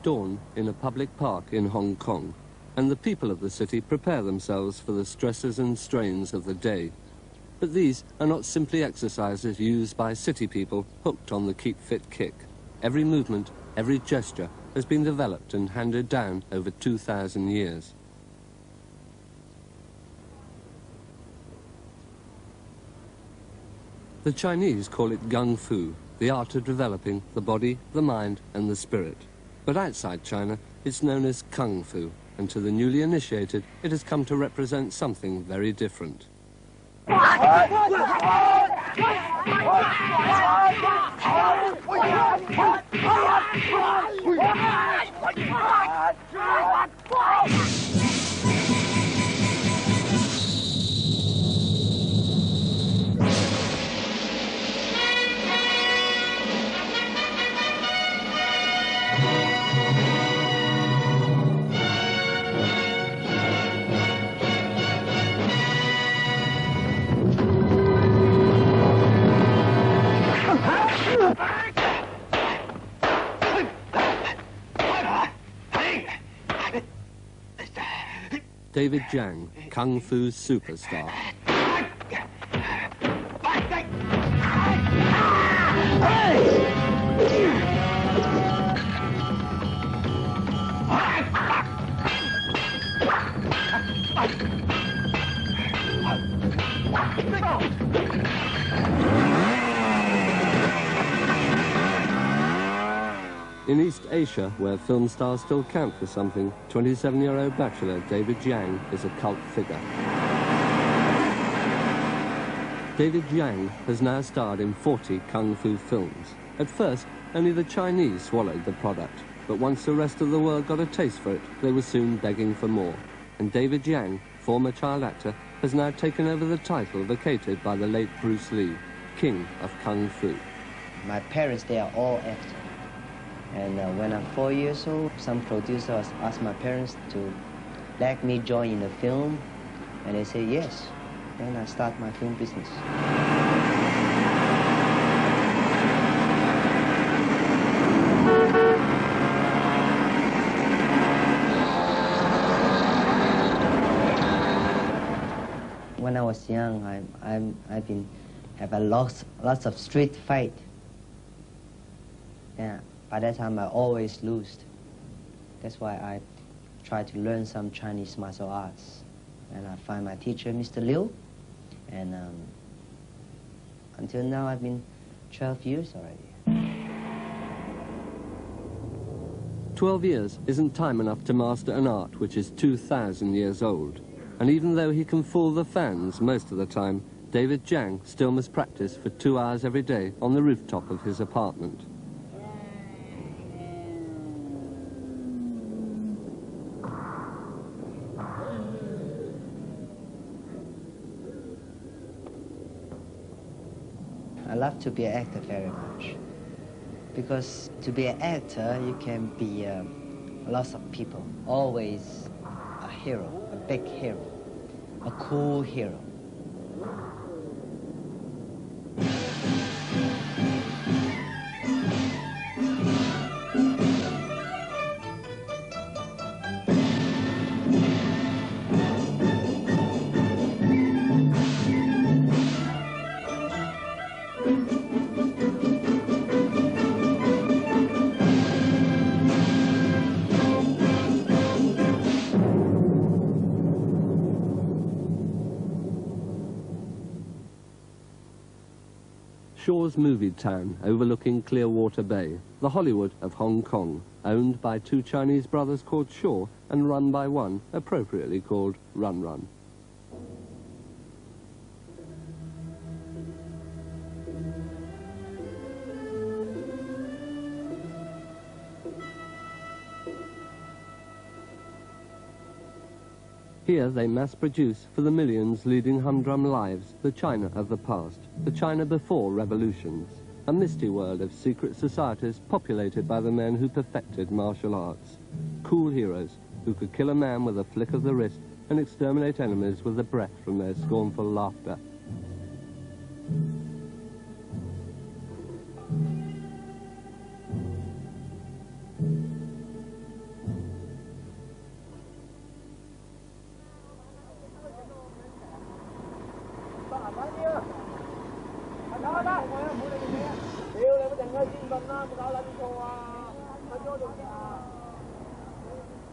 at dawn in a public park in Hong Kong, and the people of the city prepare themselves for the stresses and strains of the day. But these are not simply exercises used by city people hooked on the keep fit kick. Every movement, every gesture has been developed and handed down over 2,000 years. The Chinese call it gung fu, the art of developing the body, the mind and the spirit. But outside China, it's known as kung fu, and to the newly initiated, it has come to represent something very different. David Chiang, Kung Fu superstar. In East Asia, where film stars still count for something, 27-year-old bachelor David Chiang is a cult figure. David Chiang has now starred in 40 kung fu films. At first, only the Chinese swallowed the product, but once the rest of the world got a taste for it, they were soon begging for more. And David Chiang, former child actor, has now taken over the title vacated by the late Bruce Lee, King of Kung Fu. My parents, they are all actors. And when I'm 4 years old, some producers asked my parents to let me join in the film, and they say yes. Then I start my film business. When I was young, I've been have a lots of street fight. Yeah. By that time, I always lose. That's why I try to learn some Chinese martial arts. And I find my teacher, Mr. Liu. And until now, I've been 12 years already. 12 years isn't time enough to master an art which is 2,000 years old. And even though he can fool the fans most of the time, David Chiang still must practice for 2 hours every day on the rooftop of his apartment. I love to be an actor very much, because to be an actor, you can be lots of people, always a hero, a big hero, a cool hero. Shaw's movie town overlooking Clearwater Bay, the Hollywood of Hong Kong, owned by 2 Chinese brothers called Shaw and run by one appropriately called Run Run. Here they mass-produce for the millions leading humdrum lives the China of the past, the China before revolutions, a misty world of secret societies populated by the men who perfected martial arts, cool heroes who could kill a man with a flick of the wrist and exterminate enemies with a breath from their scornful laughter.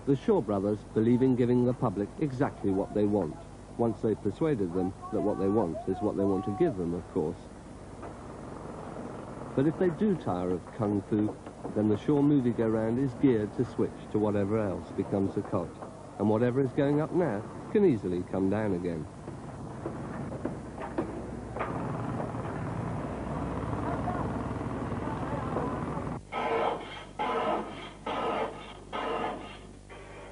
The Shaw brothers believe in giving the public exactly what they want, once they've persuaded them that what they want is what they want to give them, of course. But if they do tire of Kung Fu, then the Shaw movie-go-round is geared to switch to whatever else becomes a cult. And whatever is going up now can easily come down again.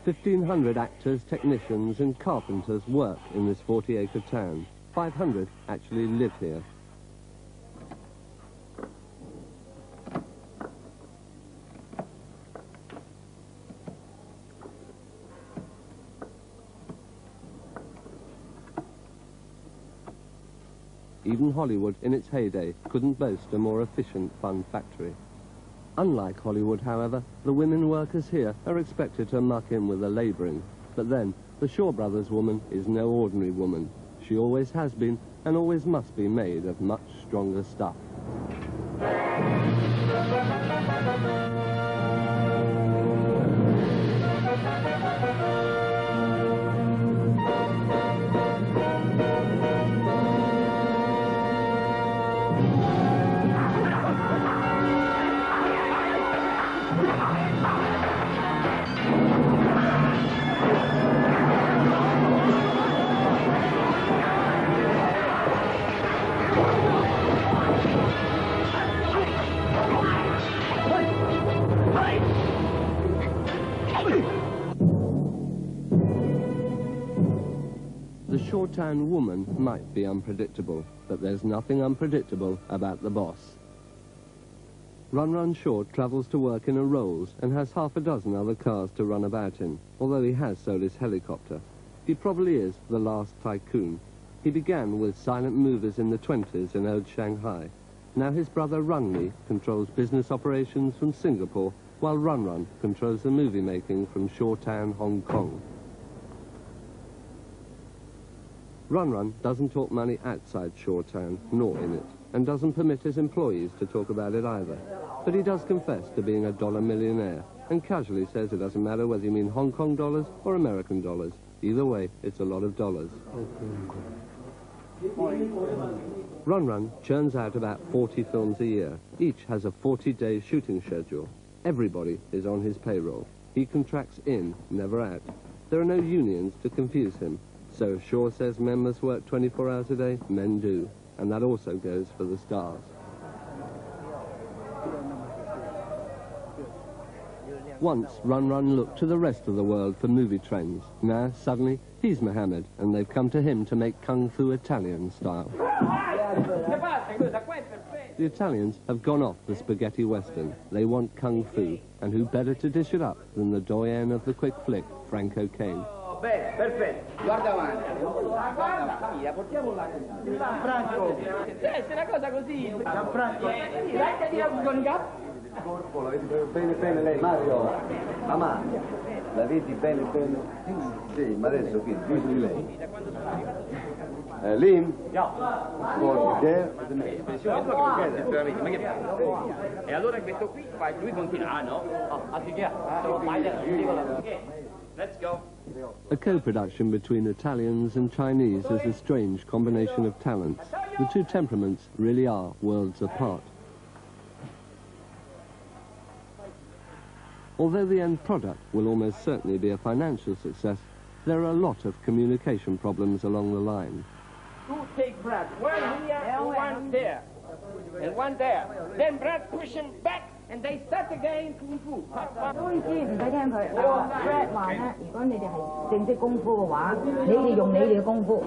"1,500 actors, technicians and carpenters work in this 40-acre town. 500 actually live here. Even Hollywood, in its heyday, couldn't boast a more efficient fun factory. Unlike Hollywood, however, the women workers here are expected to muck in with the labouring. But then, the Shaw Brothers woman is no ordinary woman. She always has been, and always must be made of much stronger stuff. The Shawtown woman might be unpredictable, but there's nothing unpredictable about the boss. Run Run Shaw travels to work in a Rolls and has half a dozen other cars to run about in, although he has sold his helicopter. He probably is the last tycoon. He began with silent movers in the 20s in old Shanghai. Now his brother Run Mi controls business operations from Singapore, while Run Run controls the movie making from Shawtown, Hong Kong. Run Run doesn't talk money outside Shawtown, nor in it, and doesn't permit his employees to talk about it either. But he does confess to being a dollar millionaire, and casually says it doesn't matter whether you mean Hong Kong dollars or American dollars. Either way, it's a lot of dollars. Run Run churns out about 40 films a year. Each has a 40-day shooting schedule. Everybody is on his payroll. He contracts in, never out. There are no unions to confuse him. So Shaw says men must work 24 hours a day, men do. And that also goes for the stars. Once, Run Run looked to the rest of the world for movie trends. Now, suddenly, he's Mohammed, and they've come to him to make Kung Fu Italian style. The Italians have gone off the spaghetti western. They want Kung Fu, and who better to dish it up than the doyen of the quick flick, Franco Kane. Bene, perfetto. Guarda avanti. Guarda, portiamola così. Gianfranco. È una cosa così. Gianfranco. Dai, con i gatti. Corpo, la vedi bene bene lei. Mario. Mamma, la vedi bene bene? Sì, ma adesso qui, più di lei. Lim? E allora questo qui fa, lui continua. Ah no? Let's go. A co-production between Italians and Chinese is a strange combination of talents. The two temperaments really are worlds apart. Although the end product will almost certainly be a financial success, there are a lot of communication problems along the line. Two take breath, one here and one there, and one there. Then breath pushing back. And they start again Kung Fu. 唔使聽佢。Brad 話咧，如果你哋係正式功夫嘅話，你哋用你哋嘅功夫，